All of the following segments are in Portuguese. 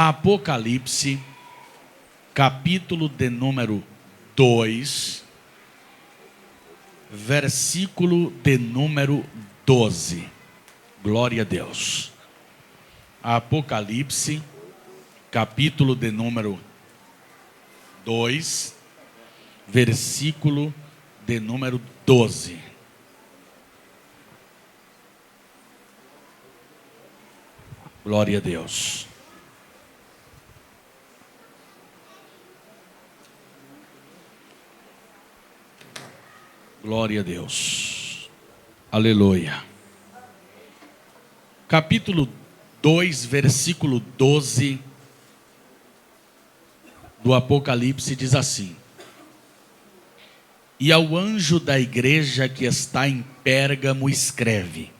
Apocalipse, capítulo de número 2, versículo de número 12. Glória a Deus. Apocalipse, capítulo de número 2, versículo de número 12. Glória a Deus. Glória a Deus. Aleluia. Capítulo 2, versículo 12 do Apocalipse diz assim: E ao anjo da igreja que está em Pérgamo escreve: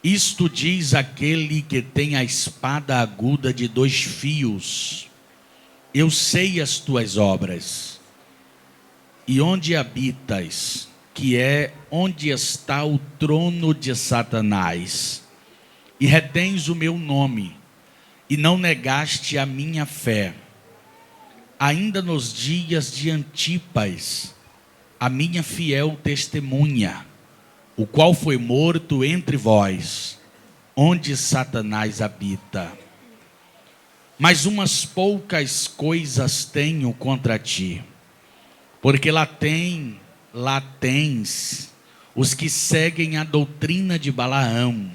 Isto diz aquele que tem a espada aguda de 2 fios. Eu sei as tuas obras, e onde habitas, que é onde está o trono de Satanás, e retens o meu nome, e não negaste a minha fé, ainda nos dias de Antipas, a minha fiel testemunha, o qual foi morto entre vós, onde Satanás habita. Mas umas poucas coisas tenho contra ti, porque lá tens os que seguem a doutrina de Balaão,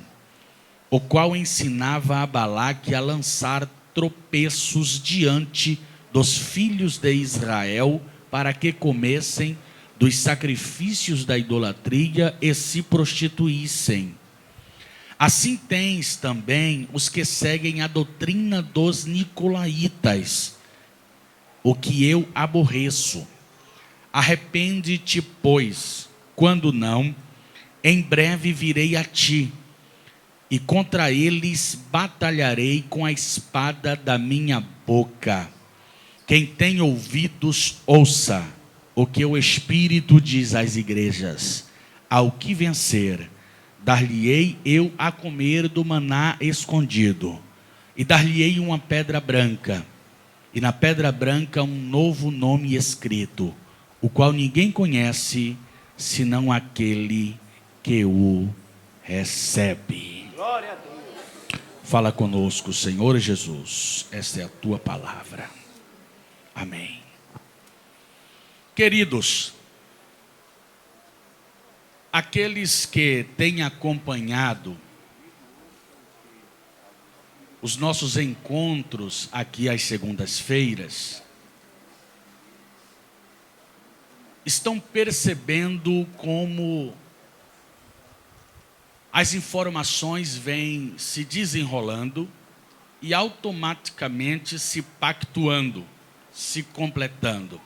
o qual ensinava a Balaque a lançar tropeços diante dos filhos de Israel, para que comessem dos sacrifícios da idolatria e se prostituíssem. Assim tens também os que seguem a doutrina dos nicolaítas, o que eu aborreço. Arrepende-te, pois, quando não, em breve virei a ti, e contra eles batalharei com a espada da minha boca. Quem tem ouvidos, ouça o que o Espírito diz às igrejas. Ao que vencer, dar-lhe-ei eu a comer do maná escondido, e dar-lhe-ei uma pedra branca, e na pedra branca um novo nome escrito, o qual ninguém conhece, senão aquele que o recebe. Glória a Deus. Fala conosco, Senhor Jesus, esta é a tua palavra. Amém. Queridos, aqueles que têm acompanhado os nossos encontros aqui às segundas-feiras, estão percebendo como as informações vêm se desenrolando e automaticamente se pactuando, se completando.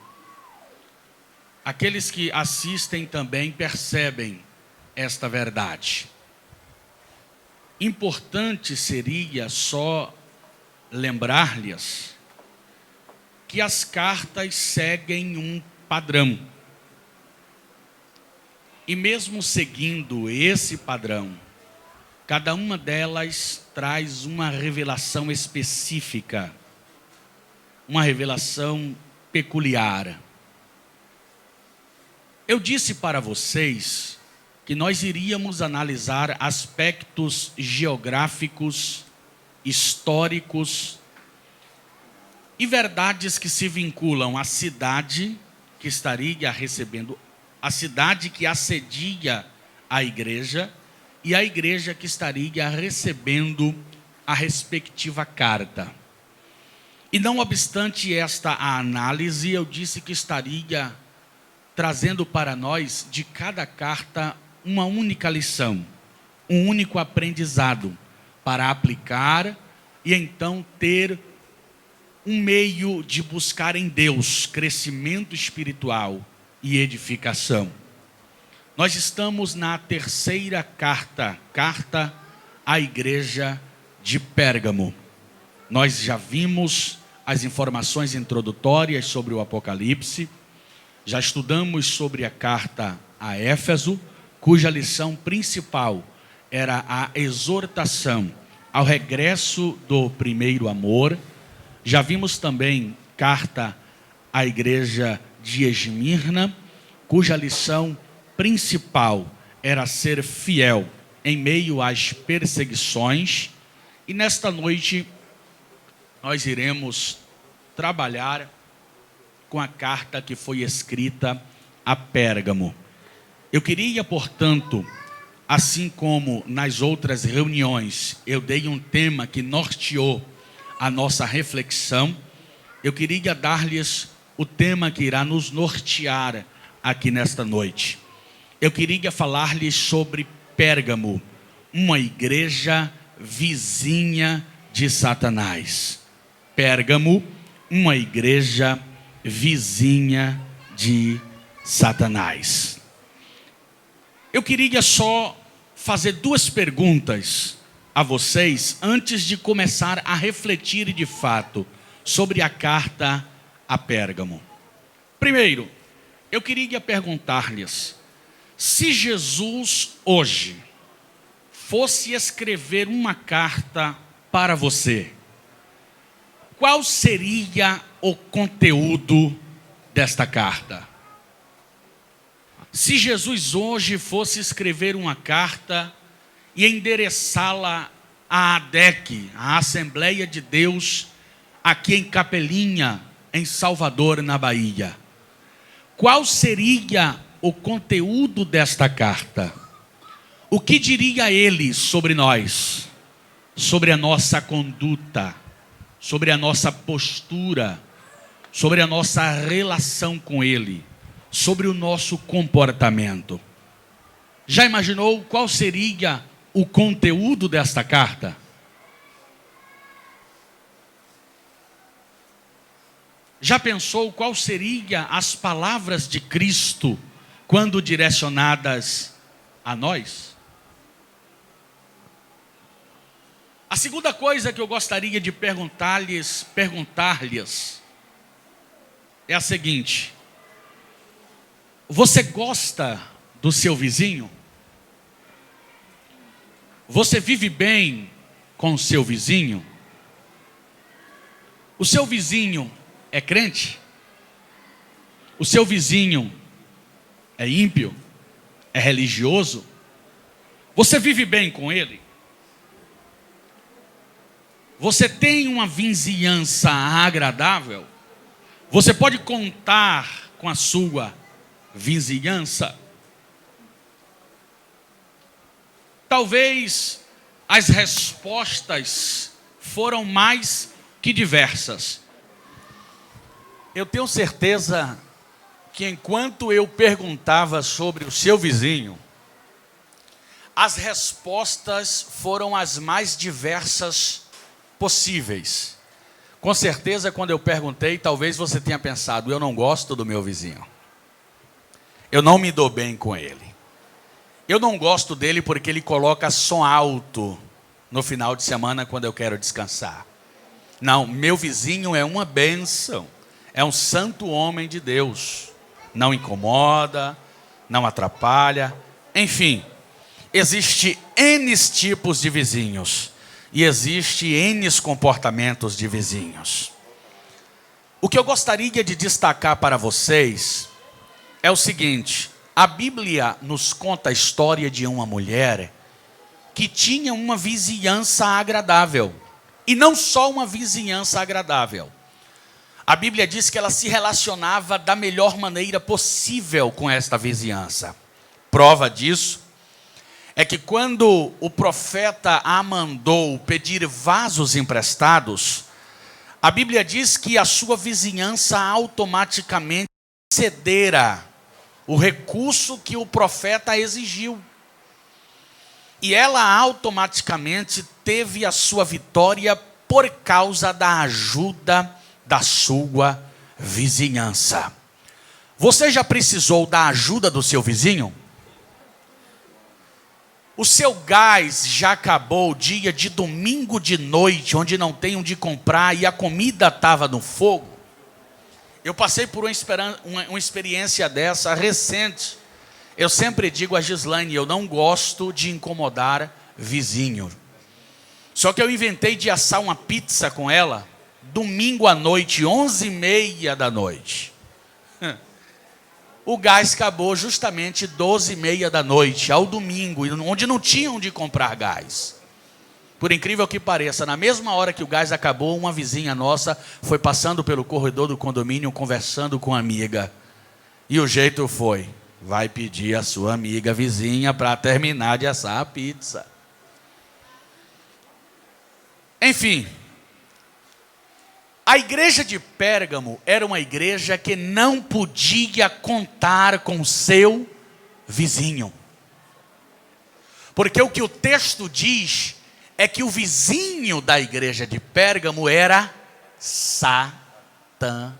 Aqueles que assistem também percebem esta verdade. Importante seria só lembrar-lhes que as cartas seguem um padrão. E mesmo seguindo esse padrão, cada uma delas traz uma revelação específica, uma revelação peculiar. Eu disse para vocês que nós iríamos analisar aspectos geográficos, históricos e verdades que se vinculam à cidade que estaria recebendo, a cidade que assedia a igreja e a igreja que estaria recebendo a respectiva carta. E não obstante esta análise, eu disse que estaria trazendo para nós de cada carta uma única lição, um único aprendizado para aplicar e então ter um meio de buscar em Deus crescimento espiritual e edificação. Nós estamos na terceira carta à igreja de Pérgamo. Nós já vimos as informações introdutórias sobre o Apocalipse, já estudamos sobre a carta a Éfeso, cuja lição principal era a exortação ao regresso do primeiro amor. Já vimos também carta à igreja de Esmirna, cuja lição principal era ser fiel em meio às perseguições. E nesta noite nós iremos trabalhar com a carta que foi escrita a Pérgamo. Eu queria, portanto, assim como nas outras reuniões eu dei um tema que norteou a nossa reflexão, eu queria dar-lhes o tema que irá nos nortear aqui nesta noite. Eu queria falar-lhes sobre Pérgamo, uma igreja vizinha de Satanás. Pérgamo, uma igreja vizinha de Satanás. Eu queria só fazer duas perguntas a vocês antes de começar a refletir de fato sobre a carta a Pérgamo. Primeiro, eu queria perguntar-lhes: se Jesus hoje fosse escrever uma carta para você, qual seria o conteúdo desta carta? Se Jesus hoje fosse escrever uma carta e endereçá-la à ADEC, a Assembleia de Deus, aqui em Capelinha, em Salvador, na Bahia, qual seria o conteúdo desta carta? O que diria ele sobre nós, sobre a nossa conduta, sobre a nossa postura, sobre a nossa relação com ele, sobre o nosso comportamento? Já imaginou qual seria o conteúdo desta carta? Já pensou qual seria as palavras de Cristo quando direcionadas a nós? A segunda coisa que eu gostaria de perguntar-lhes é a seguinte: você gosta do seu vizinho? Você vive bem com o seu vizinho? O seu vizinho é crente? O seu vizinho é ímpio? É religioso? Você vive bem com ele? Você tem uma vizinhança agradável? Você pode contar com a sua vizinhança? Talvez as respostas foram mais que diversas. Eu tenho certeza que enquanto eu perguntava sobre o seu vizinho, as respostas foram as mais diversas possíveis. Com certeza, quando eu perguntei, talvez você tenha pensado: eu não gosto do meu vizinho, eu não me dou bem com ele, eu não gosto dele porque ele coloca som alto no final de semana quando eu quero descansar. Não, meu vizinho é uma bênção, é um santo homem de Deus, não incomoda, não atrapalha. Enfim, existe N tipos de vizinhos e existe N comportamentos de vizinhos. O que eu gostaria de destacar para vocês é o seguinte: a Bíblia nos conta a história de uma mulher que tinha uma vizinhança agradável. E não só uma vizinhança agradável. A Bíblia diz que ela se relacionava da melhor maneira possível com esta vizinhança. Prova disso é que quando o profeta a mandou pedir vasos emprestados, a Bíblia diz que a sua vizinhança automaticamente cedera o recurso que o profeta exigiu. E ela automaticamente teve a sua vitória por causa da ajuda da sua vizinhança. Você já precisou da ajuda do seu vizinho? O seu gás já acabou dia de domingo de noite, onde não tem onde comprar e a comida estava no fogo? Eu passei por uma experiência dessa recente. Eu sempre digo a Gislaine: eu não gosto de incomodar vizinho. Só que eu inventei de assar uma pizza com ela, domingo à noite, 11h30 da noite. O gás acabou justamente 12h30 da noite, ao domingo, onde não tinham onde comprar gás. Por incrível que pareça, na mesma hora que o gás acabou, uma vizinha nossa foi passando pelo corredor do condomínio, conversando com a amiga. E o jeito foi: vai pedir a sua amiga vizinha para terminar de assar a pizza. Enfim, a igreja de Pérgamo era uma igreja que não podia contar com seu vizinho. Porque o que o texto diz é que o vizinho da igreja de Pérgamo era Satanás.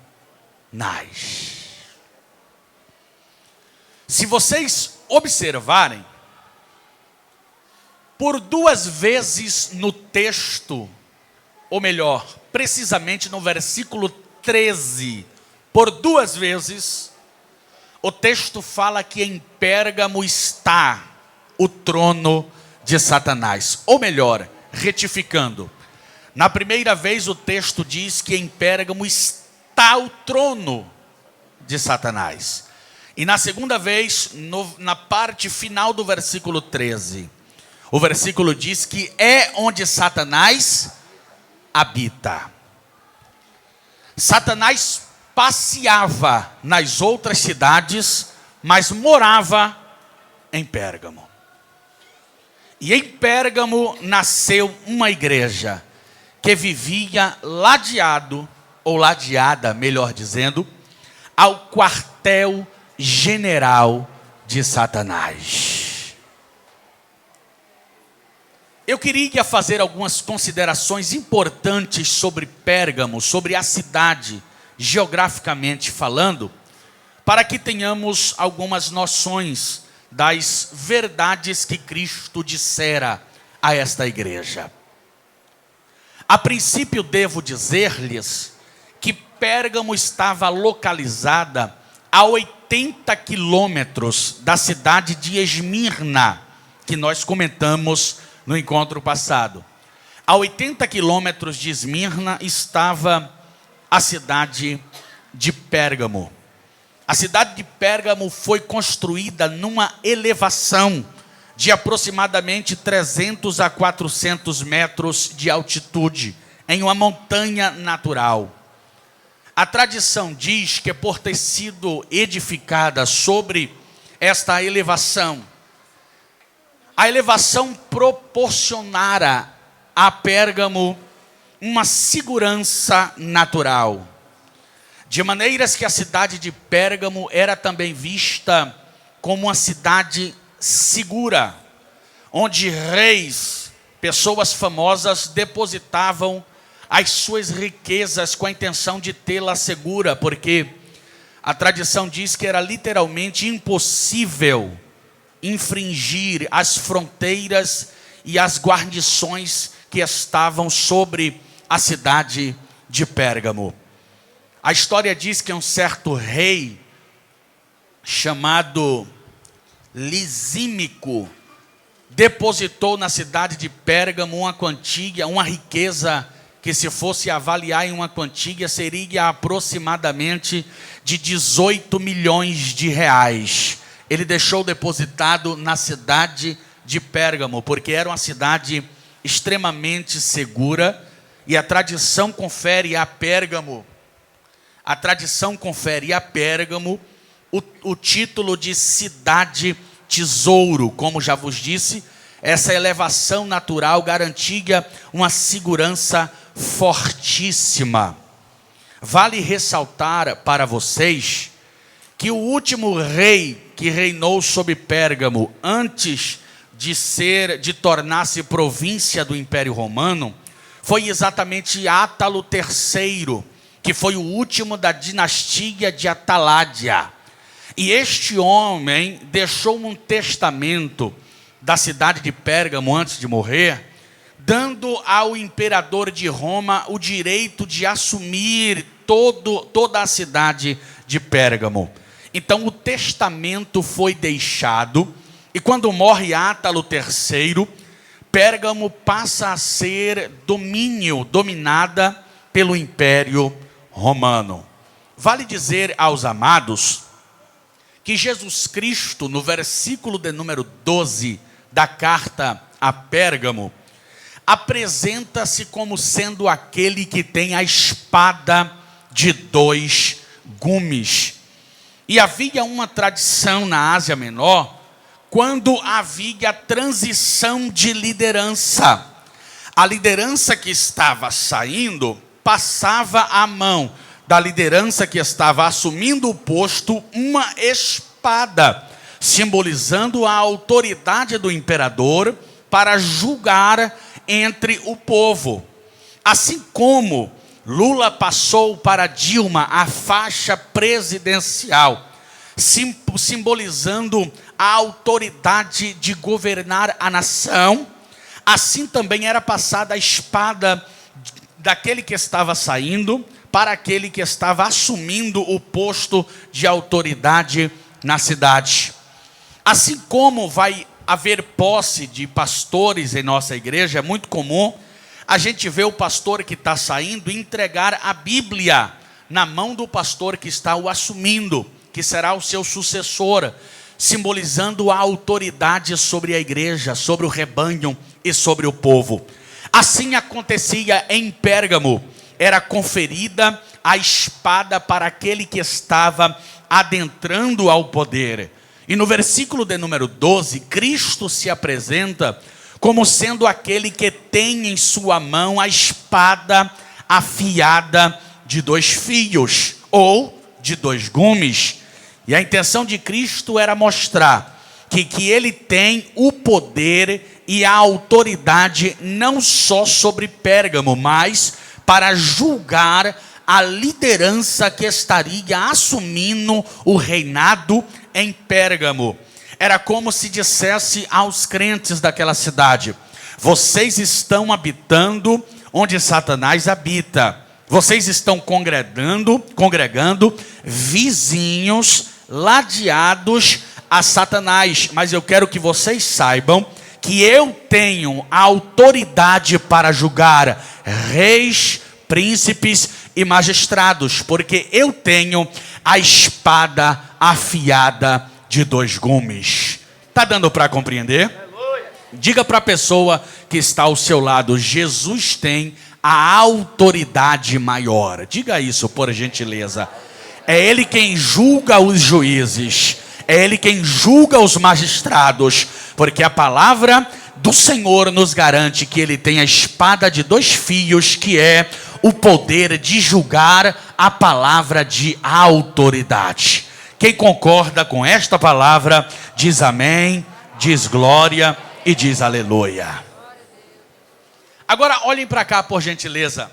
Se vocês observarem, por 2 vezes no texto, ou melhor, precisamente no versículo 13, por 2 vezes, o texto fala que em Pérgamo está o trono de Satanás. Ou melhor, retificando, na primeira vez o texto diz que em Pérgamo está o trono de Satanás. E na segunda vez, na parte final do versículo 13, o versículo diz que é onde Satanás habita. Satanás passeava nas outras cidades, mas morava em Pérgamo. E em Pérgamo nasceu uma igreja que vivia ladeado, ou ladeada, melhor dizendo, ao quartel general de Satanás. Eu queria fazer algumas considerações importantes sobre Pérgamo, sobre a cidade, geograficamente falando, para que tenhamos algumas noções das verdades que Cristo dissera a esta igreja. A princípio devo dizer-lhes que Pérgamo estava localizada a 80 quilômetros da cidade de Esmirna, que nós comentamos no encontro passado. A 80 quilômetros de Esmirna estava a cidade de Pérgamo. A cidade de Pérgamo foi construída numa elevação de aproximadamente 300 a 400 metros de altitude, em uma montanha natural. A tradição diz que por ter sido edificada sobre esta elevação, a elevação proporcionara a Pérgamo uma segurança natural. De maneiras que a cidade de Pérgamo era também vista como uma cidade segura, onde reis, pessoas famosas depositavam as suas riquezas com a intenção de tê-la segura, porque a tradição diz que era literalmente impossível infringir as fronteiras e as guarnições que estavam sobre a cidade de Pérgamo. A história diz que um certo rei chamado Lisímico depositou na cidade de Pérgamo uma quantia, uma riqueza que, se fosse avaliar em uma quantia, seria aproximadamente de 18 milhões de reais. Ele deixou depositado na cidade de Pérgamo, porque era uma cidade extremamente segura, e a tradição confere a Pérgamo o título de cidade tesouro. Como já vos disse, essa elevação natural garantia uma segurança fortíssima. Vale ressaltar para vocês que o último rei que reinou sobre Pérgamo, antes de tornar-se província do Império Romano, foi exatamente Átalo III, que foi o último da dinastia de Ataládia. E este homem deixou um testamento da cidade de Pérgamo antes de morrer, dando ao imperador de Roma o direito de assumir toda a cidade de Pérgamo. Então o testamento foi deixado, e quando morre Átalo III, Pérgamo passa a ser dominada pelo Império Romano. Vale dizer aos amados que Jesus Cristo, no versículo de número 12 da carta a Pérgamo, apresenta-se como sendo aquele que tem a espada de dois gumes. E havia uma tradição na Ásia Menor, quando havia transição de liderança. A liderança que estava saindo passava a mão da liderança que estava assumindo o posto uma espada, simbolizando a autoridade do imperador para julgar entre o povo. Assim como Lula passou para Dilma a faixa presidencial, simbolizando a autoridade de governar a nação, assim também era passada a espada daquele que estava saindo para aquele que estava assumindo o posto de autoridade na cidade. Assim como vai haver posse de pastores em nossa igreja, é muito comum a gente ver o pastor que está saindo entregar a Bíblia na mão do pastor que está o assumindo, que será o seu sucessor, simbolizando a autoridade sobre a igreja, sobre o rebanho e sobre o povo. Assim acontecia em Pérgamo, era conferida a espada para aquele que estava adentrando ao poder. E no versículo de número 12, Cristo se apresenta como sendo aquele que tem em sua mão a espada afiada de dois fios, ou de dois gumes. E a intenção de Cristo era mostrar que ele tem o poder e a autoridade não só sobre Pérgamo, mas para julgar a liderança que estaria assumindo o reinado em Pérgamo. Era como se dissesse aos crentes daquela cidade: vocês estão habitando onde Satanás habita. Vocês estão congregando vizinhos ladeados a Satanás. Mas eu quero que vocês saibam que eu tenho a autoridade para julgar reis, príncipes e magistrados, porque eu tenho a espada afiada de dois gumes. Está dando para compreender? Diga para a pessoa que está ao seu lado: Jesus tem a autoridade maior. Diga isso, por gentileza. É Ele quem julga os juízes, é Ele quem julga os magistrados, porque a palavra do Senhor nos garante que Ele tem a espada de dois fios, que é o poder de julgar a palavra de autoridade. Quem concorda com esta palavra, diz amém, diz glória e diz aleluia. Agora olhem para cá, por gentileza.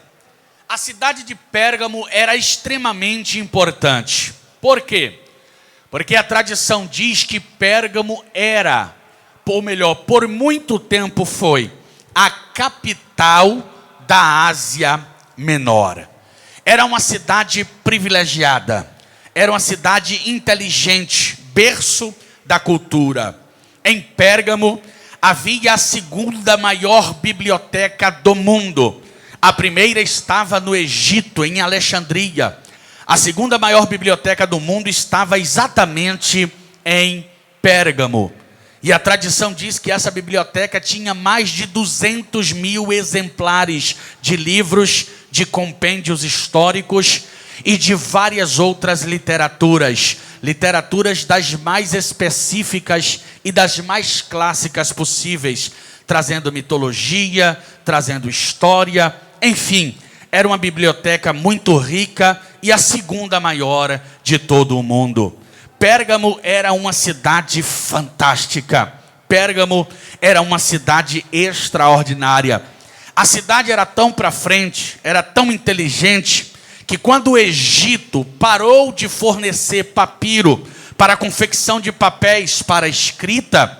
A cidade de Pérgamo era extremamente importante. Por quê? Porque a tradição diz que Pérgamo era, ou melhor, por muito tempo foi, a capital da Ásia Menor. Era uma cidade privilegiada, era uma cidade inteligente, berço da cultura. Em Pérgamo havia a segunda maior biblioteca do mundo. A primeira estava no Egito, em Alexandria. A segunda maior biblioteca do mundo estava exatamente em Pérgamo. E a tradição diz que essa biblioteca tinha mais de 200 mil exemplares de livros, de compêndios históricos e de várias outras literaturas. Literaturas das mais específicas e das mais clássicas possíveis, trazendo mitologia, trazendo história, enfim, era uma biblioteca muito rica e a segunda maior de todo o mundo. Pérgamo era uma cidade fantástica. Pérgamo era uma cidade extraordinária. A cidade era tão para frente, era tão inteligente, que quando o Egito parou de fornecer papiro para a confecção de papéis para a escrita,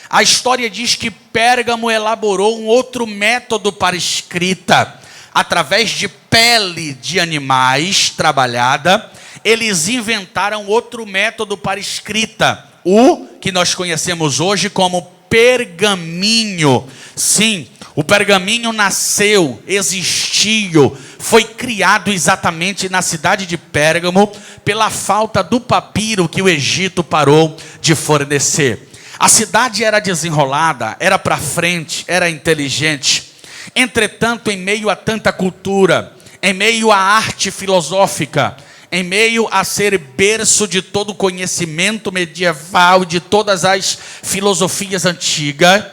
a história diz que Pérgamo elaborou um outro método para escrita. Através de pele de animais trabalhada, eles inventaram outro método para escrita, o que nós conhecemos hoje como pergaminho. Sim, o pergaminho nasceu, existiu, foi criado exatamente na cidade de Pérgamo pela falta do papiro que o Egito parou de fornecer. A cidade era desenrolada, era para frente, era inteligente. Entretanto, em meio a tanta cultura, em meio à arte filosófica, em meio a ser berço de todo o conhecimento medieval, de todas as filosofias antigas,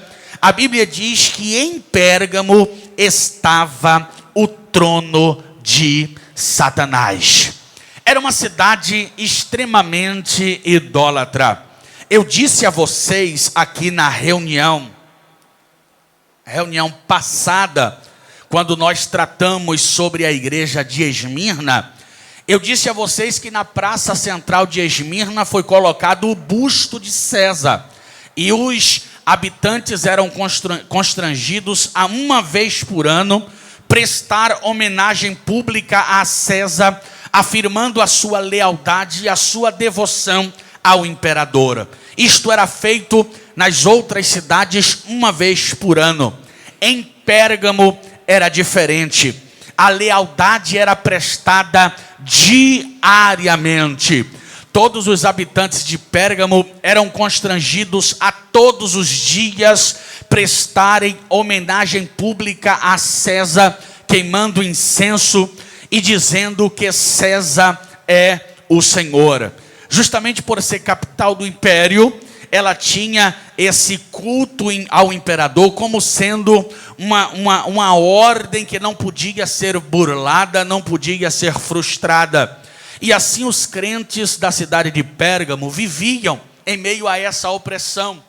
a Bíblia diz que em Pérgamo estava o trono de Satanás. Era uma cidade extremamente idólatra. Eu disse a vocês aqui na reunião passada, quando nós tratamos sobre a igreja de Esmirna, eu disse a vocês que na praça central de Esmirna foi colocado o busto de César. E os habitantes eram constrangidos a uma vez por ano prestar homenagem pública a César, afirmando a sua lealdade e a sua devoção ao imperador. Isto era feito nas outras cidades uma vez por ano. Em Pérgamo era diferente. A lealdade era prestada diariamente. Todos os habitantes de Pérgamo eram constrangidos a todos os dias prestarem homenagem pública a César, queimando incenso e dizendo que César é o Senhor. Justamente por ser capital do império, ela tinha esse culto ao imperador como sendo uma ordem que não podia ser burlada, não podia ser frustrada. E assim os crentes da cidade de Pérgamo viviam em meio a essa opressão,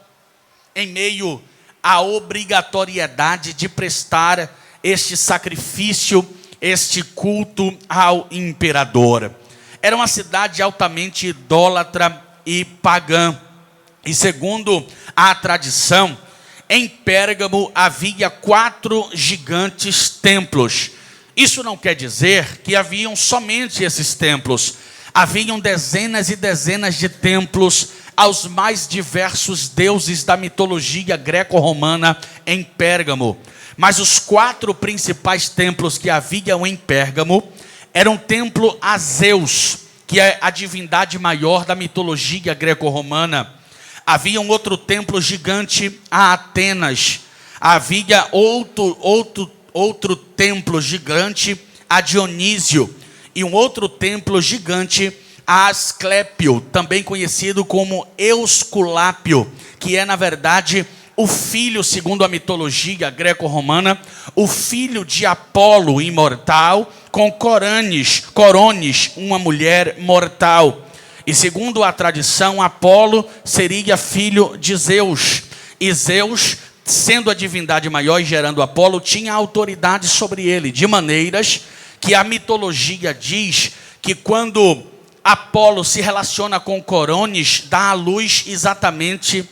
em meio à obrigatoriedade de prestar este sacrifício, este culto ao imperador. Era uma cidade altamente idólatra e pagã. E segundo a tradição, em Pérgamo havia 4 gigantes templos. Isso não quer dizer que haviam somente esses templos. Haviam dezenas e dezenas de templos aos mais diversos deuses da mitologia greco-romana em Pérgamo. Mas os 4 principais templos que haviam em Pérgamo eram um templo a Zeus, que é a divindade maior da mitologia greco-romana. Havia um outro templo gigante a Atenas. Havia outro templo gigante a Dionísio. E um outro templo gigante a Asclépio, também conhecido como Esculápio, que é na verdade o filho, segundo a mitologia greco-romana, o filho de Apolo imortal, com Coronis, uma mulher mortal. E segundo a tradição, Apolo seria filho de Zeus. E Zeus, sendo a divindade maior e gerando Apolo, tinha autoridade sobre ele, de maneiras que a mitologia diz que quando Apolo se relaciona com Coronis, dá à luz exatamente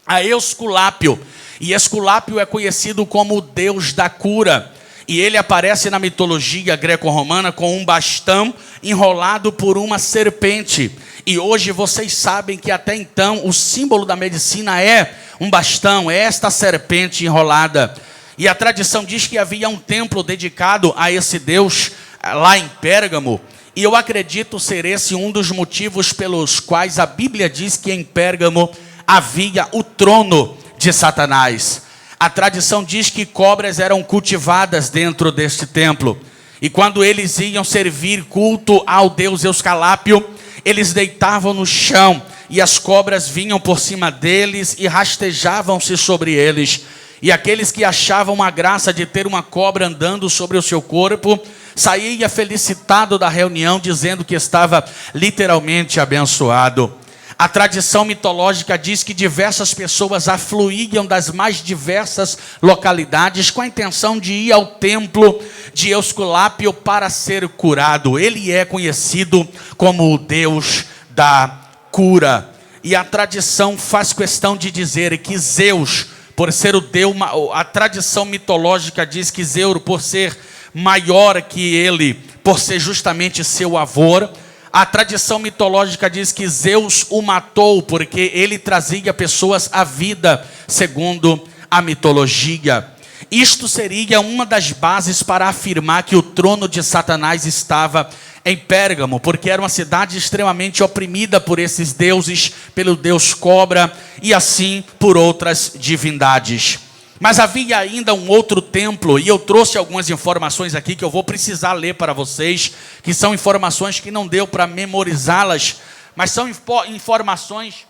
a Esculápio. E Esculápio é conhecido como o deus da cura. E ele aparece na mitologia greco-romana com um bastão enrolado por uma serpente. E hoje vocês sabem que até então o símbolo da medicina é um bastão, é esta serpente enrolada. E a tradição diz que havia um templo dedicado a esse deus lá em Pérgamo. E eu acredito ser esse um dos motivos pelos quais a Bíblia diz que em Pérgamo havia o trono de Satanás. A tradição diz que cobras eram cultivadas dentro deste templo. E quando eles iam servir culto ao deus Esculápio, eles deitavam no chão e as cobras vinham por cima deles e rastejavam-se sobre eles. E aqueles que achavam a graça de ter uma cobra andando sobre o seu corpo, saía felicitado da reunião, dizendo que estava literalmente abençoado. A tradição mitológica diz que diversas pessoas afluíam das mais diversas localidades com a intenção de ir ao templo de Esculápio para ser curado. Ele é conhecido como o Deus da cura. E a tradição faz questão de dizer que Zeus, por ser o Deus, a tradição mitológica diz que Zeus, por ser maior que ele, por ser justamente seu avô, a tradição mitológica diz que Zeus o matou porque ele trazia pessoas à vida, segundo a mitologia. Isto seria uma das bases para afirmar que o trono de Satanás estava em Pérgamo, porque era uma cidade extremamente oprimida por esses deuses, pelo deus cobra e assim por outras divindades. Mas havia ainda um outro templo, e eu trouxe algumas informações aqui que eu vou precisar ler para vocês, que são informações que não deu para memorizá-las, mas são informações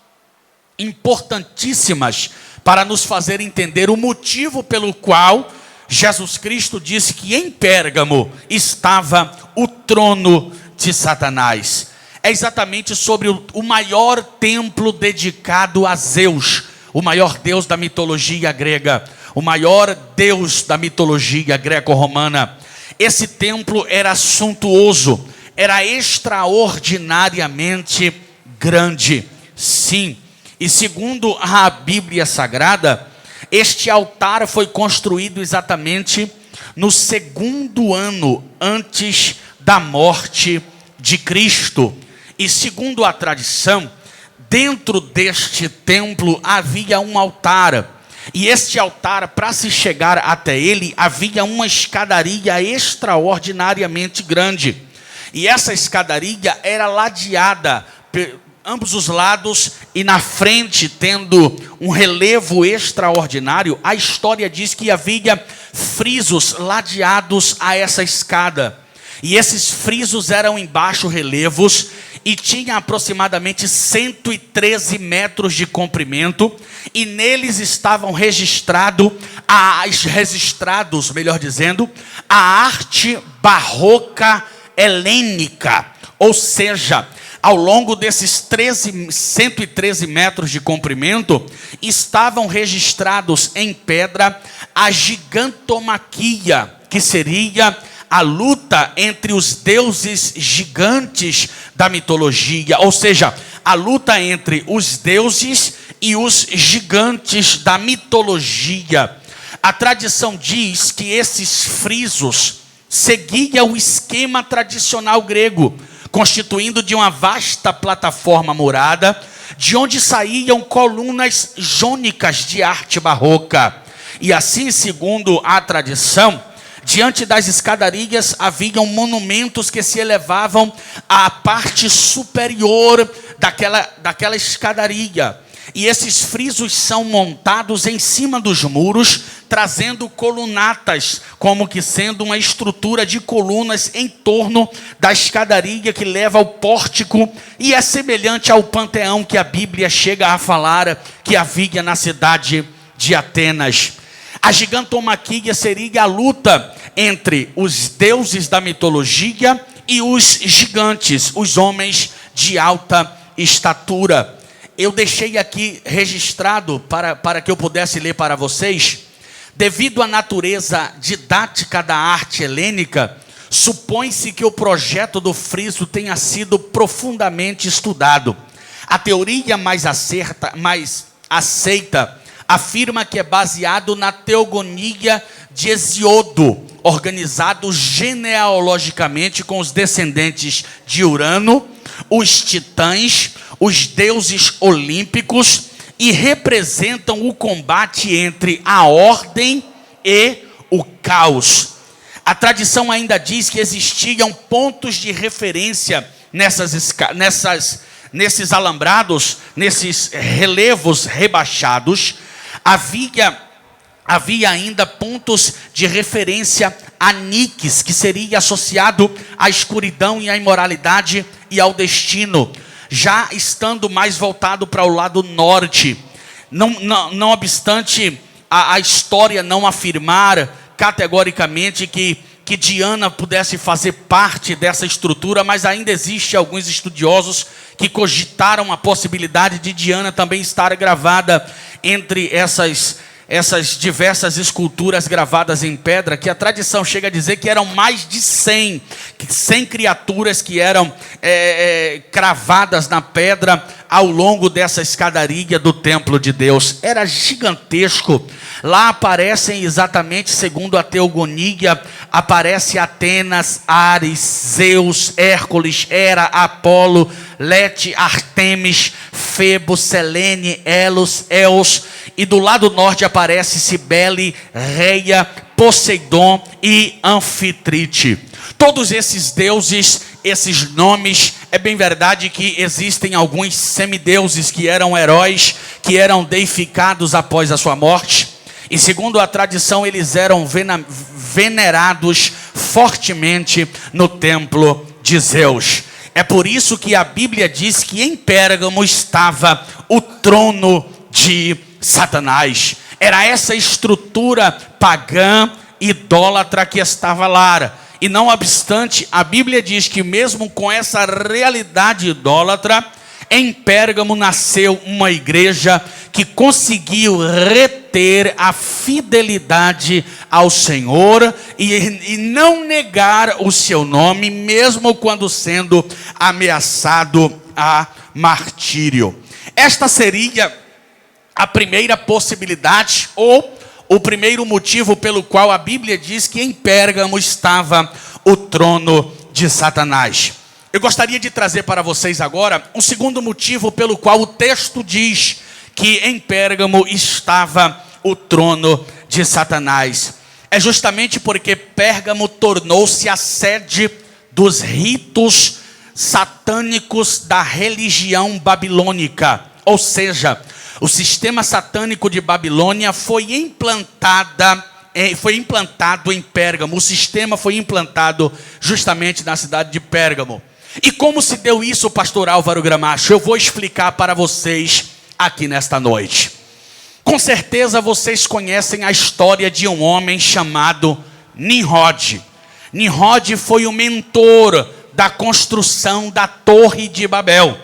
importantíssimas para nos fazer entender o motivo pelo qual Jesus Cristo disse que em Pérgamo estava o trono de Satanás. É exatamente sobre o maior templo dedicado a Zeus, o maior deus da mitologia grega, o maior deus da mitologia greco-romana. Esse templo era suntuoso, era extraordinariamente grande, sim. E segundo a Bíblia Sagrada, este altar foi construído exatamente no 2º ano antes da morte de Cristo. E segundo a tradição, dentro deste templo havia um altar. E este altar, para se chegar até ele, havia uma escadaria extraordinariamente grande. E essa escadaria era ladeada ambos os lados, e na frente, tendo um relevo extraordinário. A história diz que havia frisos ladeados a essa escada, e esses frisos eram em baixo relevos, e tinha aproximadamente 113 metros de comprimento, e neles estavam registrados, a arte barroca helênica, ou seja, ao longo desses 113 metros de comprimento, estavam registrados em pedra a gigantomaquia, que seria a luta entre os deuses gigantes da mitologia, ou seja, a luta entre os deuses e os gigantes da mitologia. A tradição diz que esses frisos seguiam o esquema tradicional grego, constituindo de uma vasta plataforma murada, de onde saíam colunas jônicas de arte barroca. E assim, segundo a tradição, diante das escadarias haviam monumentos que se elevavam à parte superior daquela escadaria. E esses frisos são montados em cima dos muros, trazendo colunatas, como que sendo uma estrutura de colunas em torno da escadaria que leva ao pórtico, e é semelhante ao panteão que a Bíblia chega a falar que havia na cidade de Atenas. A gigantomaquia seria a luta entre os deuses da mitologia e os gigantes, os homens de alta estatura. Eu deixei aqui registrado para que eu pudesse ler para vocês. Devido à natureza didática da arte helênica, supõe-se que o projeto do friso tenha sido profundamente estudado. A teoria mais aceita afirma que é baseado na teogonia de Hesíodo, organizado genealogicamente com os descendentes de Urano, os titãs, os deuses olímpicos, e representam o combate entre a ordem e o caos. A tradição ainda diz que existiam pontos de referência nesses alambrados, nesses relevos rebaixados. Havia ainda pontos de referência a Nix, que seria associado à escuridão e à imoralidade e ao destino, já estando mais voltado para o lado norte. Não obstante a história não afirmar categoricamente que Diana pudesse fazer parte dessa estrutura, mas ainda existe alguns estudiosos que cogitaram a possibilidade de Diana também estar gravada entre essas diversas esculturas gravadas em pedra, que a tradição chega a dizer que eram mais de 100 criaturas que eram cravadas na pedra, ao longo dessa escadaria do templo de Deus. Era gigantesco. Lá aparecem exatamente, segundo a teogonia, aparece Atenas, Ares, Zeus, Hércules, Hera, Apolo, Lete, Artemis, Febo, Selene, Elos, Eos. E do lado norte aparece Cibele, Reia, Poseidon e Anfitrite. Todos esses deuses, esses nomes, é bem verdade que existem alguns semideuses que eram heróis, que eram deificados após a sua morte. E segundo a tradição, eles eram venerados fortemente no templo de Zeus. É por isso que a Bíblia diz que em Pérgamo estava o trono de Satanás. Era essa estrutura pagã, idólatra que estava lá. E não obstante, a Bíblia diz que mesmo com essa realidade idólatra, em Pérgamo nasceu uma igreja que conseguiu reter a fidelidade ao Senhor e não negar o seu nome, mesmo quando sendo ameaçado a martírio. Esta seria a primeira possibilidade, ou o primeiro motivo pelo qual a Bíblia diz que em Pérgamo estava o trono de Satanás. Eu gostaria de trazer para vocês agora um segundo motivo pelo qual o texto diz que em Pérgamo estava o trono de Satanás. É justamente porque Pérgamo tornou-se a sede dos ritos satânicos da religião babilônica. Ou seja, o sistema satânico de Babilônia foi implantado em Pérgamo. O sistema foi implantado justamente na cidade de Pérgamo. E como se deu isso, pastor Álvaro Gramacho? Eu vou explicar para vocês aqui nesta noite. Com certeza vocês conhecem a história de um homem chamado Nimrod. Nimrod foi o mentor da construção da Torre de Babel.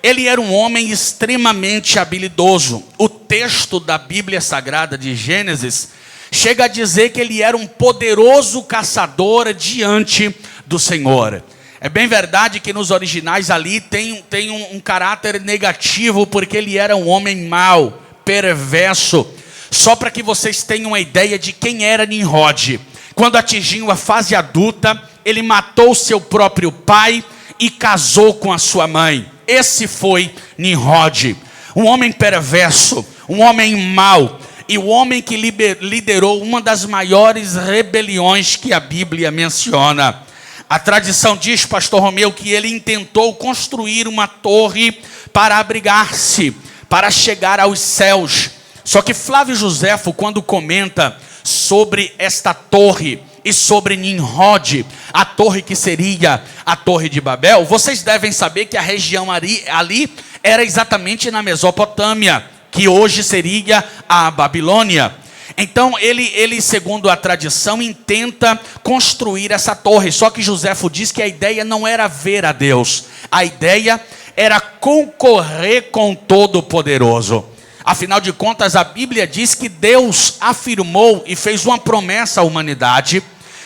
Ele era um homem extremamente habilidoso. O texto da Bíblia Sagrada de Gênesis chega a dizer que ele era um poderoso caçador diante do Senhor. É bem verdade que nos originais ali tem um caráter negativo, porque ele era um homem mau, perverso. Só para que vocês tenham uma ideia de quem era Nimrod. Quando atingiu a fase adulta, ele matou seu próprio pai e casou com a sua mãe. Esse foi Nimrod, um homem perverso, um homem mau, e o homem que liderou uma das maiores rebeliões que a Bíblia menciona. A tradição diz, pastor Romeu, que ele intentou construir uma torre para abrigar-se, para chegar aos céus. Só que Flávio Joséfo, quando comenta sobre esta torre e sobre Nimrod, a torre que seria a Torre de Babel, vocês devem saber que a região ali era exatamente na Mesopotâmia, que hoje seria a Babilônia. Então ele, segundo a tradição, intenta construir essa torre. Só que Joséfo diz que a ideia não era ver a Deus. A ideia era concorrer com o Todo-Poderoso. Afinal de contas, a Bíblia diz que Deus afirmou e fez uma promessa à humanidade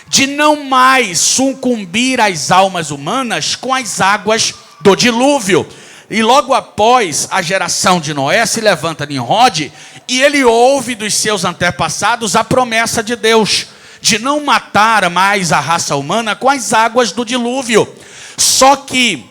de não mais sucumbir às almas humanas com as águas do dilúvio. E logo após a geração de Noé, se levanta Nimrod, e ele ouve dos seus antepassados a promessa de Deus, de não matar mais a raça humana com as águas do dilúvio. Só que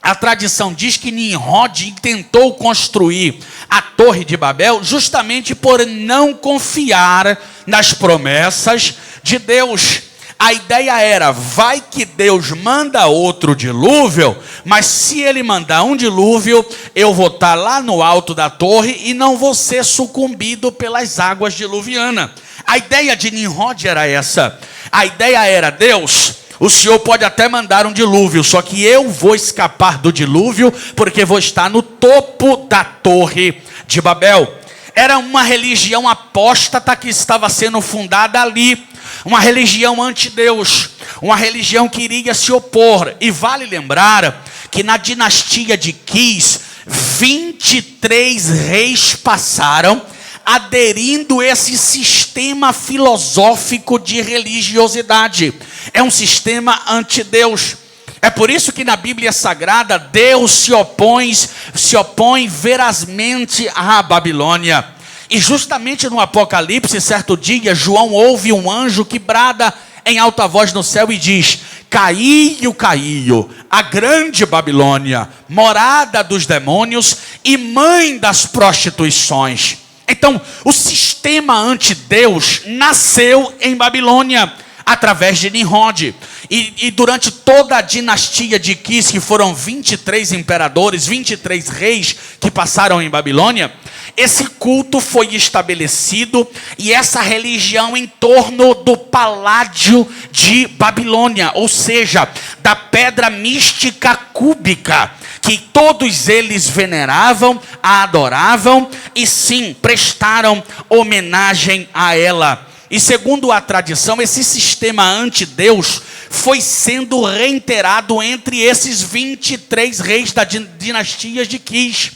a tradição diz que Nimrod tentou construir a Torre de Babel justamente por não confiar nas promessas de Deus. A ideia era, vai que Deus manda outro dilúvio, mas se ele mandar um dilúvio, eu vou estar lá no alto da torre e não vou ser sucumbido pelas águas diluvianas. A ideia de Nimrod era essa. A ideia era, Deus, o Senhor pode até mandar um dilúvio, só que eu vou escapar do dilúvio, porque vou estar no topo da Torre de Babel. Era uma religião apóstata que estava sendo fundada ali. Uma religião anti-Deus, uma religião que iria se opor. E vale lembrar que na dinastia de Quis, 23 reis passaram aderindo esse sistema filosófico de religiosidade. É um sistema anti-Deus. É por isso que na Bíblia Sagrada Deus se opõe verazmente à Babilônia. E justamente no Apocalipse, certo dia, João ouve um anjo que brada em alta voz no céu e diz: caiu, caiu, a grande Babilônia, morada dos demônios e mãe das prostituições. Então, o sistema anti-Deus nasceu em Babilônia, através de Nimrod. E durante toda a dinastia de Quis, que foram 23 imperadores, 23 reis que passaram em Babilônia, esse culto foi estabelecido e essa religião em torno do paládio de Babilônia, ou seja, da pedra mística cúbica, que todos eles veneravam, a adoravam e sim, prestaram homenagem a ela. E segundo a tradição, esse sistema anti-Deus foi sendo reiterado entre esses 23 reis da dinastia de Quis.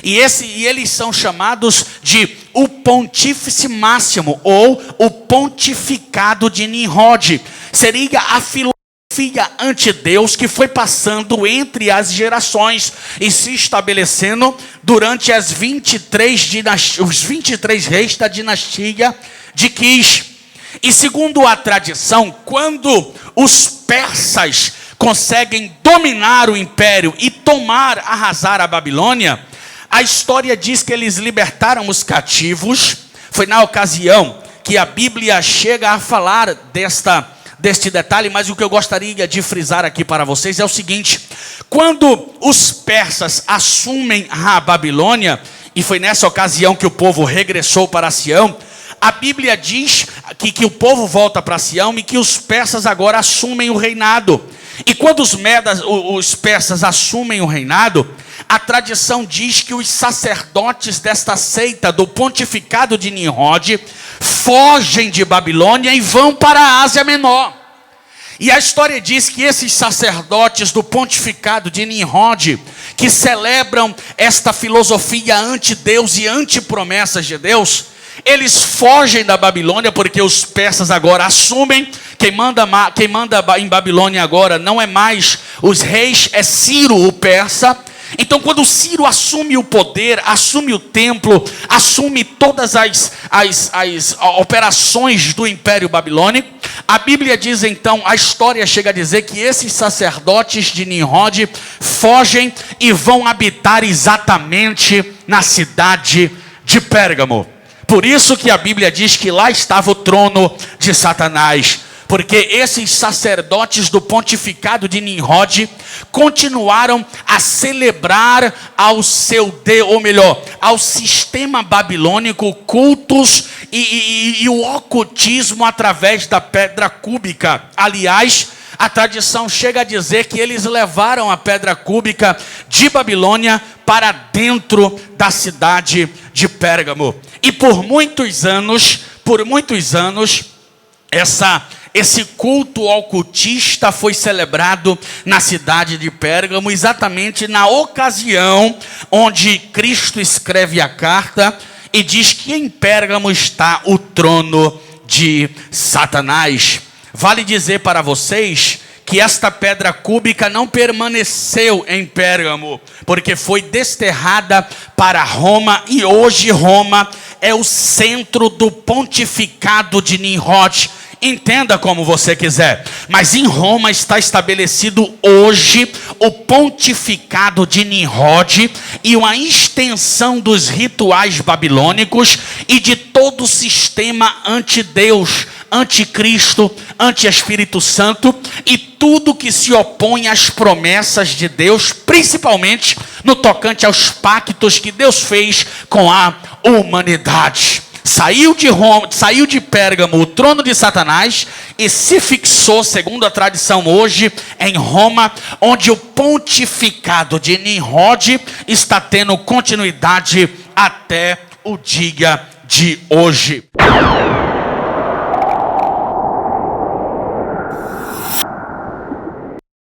E eles são chamados de o Pontífice Máximo, ou o Pontificado de Nimrod. Seria a filosofia anti-Deus que foi passando entre as gerações e se estabelecendo durante os 23 reis da dinastia de Quis. E segundo a tradição, quando os persas conseguem dominar o império e arrasar a Babilônia, a história diz que eles libertaram os cativos. Foi na ocasião que a Bíblia chega a falar deste detalhe, mas o que eu gostaria de frisar aqui para vocês é o seguinte: quando os persas assumem a Babilônia, e foi nessa ocasião que o povo regressou para Sião, a Bíblia diz que o povo volta para Sião e que os persas agora assumem o reinado. E quando os persas assumem o reinado, a tradição diz que os sacerdotes desta seita do pontificado de Nimrod fogem de Babilônia e vão para a Ásia Menor. E a história diz que esses sacerdotes do pontificado de Nimrod, que celebram esta filosofia anti-Deus e anti-promessas de Deus, eles fogem da Babilônia porque os persas agora assumem. Quem manda em Babilônia agora não é mais os reis, é Ciro o persa. Então quando Ciro assume o poder, assume o templo, assume todas as operações do Império Babilônico, a Bíblia diz então, a história chega a dizer que esses sacerdotes de Nimrod fogem e vão habitar exatamente na cidade de Pérgamo. Por isso que a Bíblia diz que lá estava o trono de Satanás. Porque esses sacerdotes do pontificado de Nimrod continuaram a celebrar ao sistema babilônico, cultos e o ocultismo através da pedra cúbica. Aliás, a tradição chega a dizer que eles levaram a pedra cúbica de Babilônia para dentro da cidade de Pérgamo. E por muitos anos, esse culto ocultista foi celebrado na cidade de Pérgamo, exatamente na ocasião onde Cristo escreve a carta e diz que em Pérgamo está o trono de Satanás. Vale dizer para vocês que esta pedra cúbica não permaneceu em Pérgamo, porque foi desterrada para Roma, e hoje Roma é o centro do pontificado de Nimrod. Entenda como você quiser, mas em Roma está estabelecido hoje o pontificado de Nimrod e uma extensão dos rituais babilônicos e de todo o sistema anti-Deus, anticristo, anti-Espírito Santo e tudo que se opõe às promessas de Deus, principalmente no tocante aos pactos que Deus fez com a humanidade. Saiu de Pérgamo o trono de Satanás e se fixou, segundo a tradição hoje, em Roma, onde o pontificado de Nimrod está tendo continuidade até o dia de hoje.